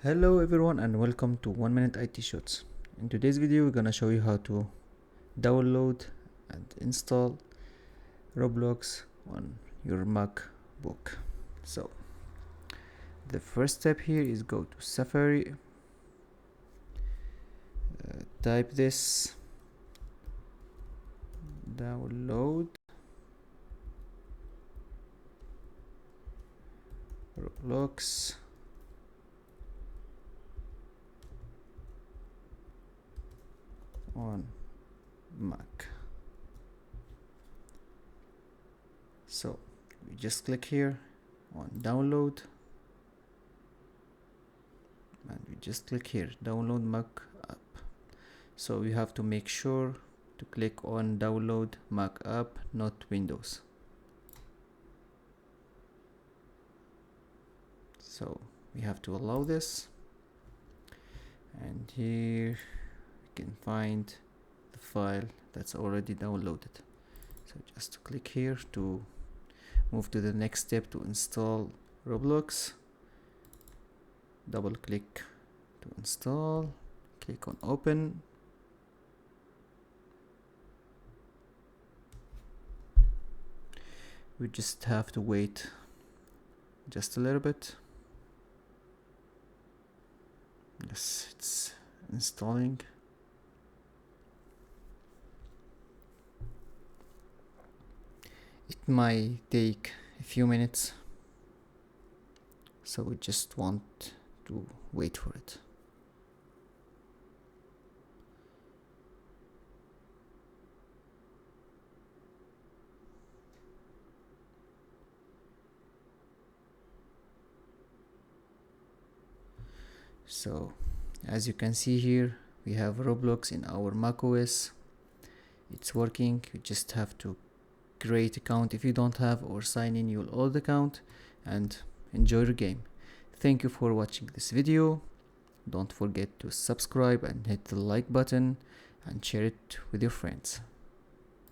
Hello everyone and welcome to 1 Minute IT Shots. In today's video we're gonna show you how to download and install Roblox on your MacBook. So the first step here is go to Safari, type this, download Roblox on Mac. So we just click here on download and we just click here download Mac app. So we have to make sure to click on download Mac app, not Windows. So we have to allow this, and here we can find the file that's already downloaded. So just click here to move to the next step to install Roblox. Double click to install, click on open. We just have to wait just a little bit. Yes, it's installing. It might take a few minutes, so we just want to wait for it. So as you can see here, we have Roblox in our macOS. It's working. You just have to create account if you don't have, or sign in your old account and enjoy your game. Thank you for watching this video. Don't forget to subscribe and hit the like button and share it with your friends.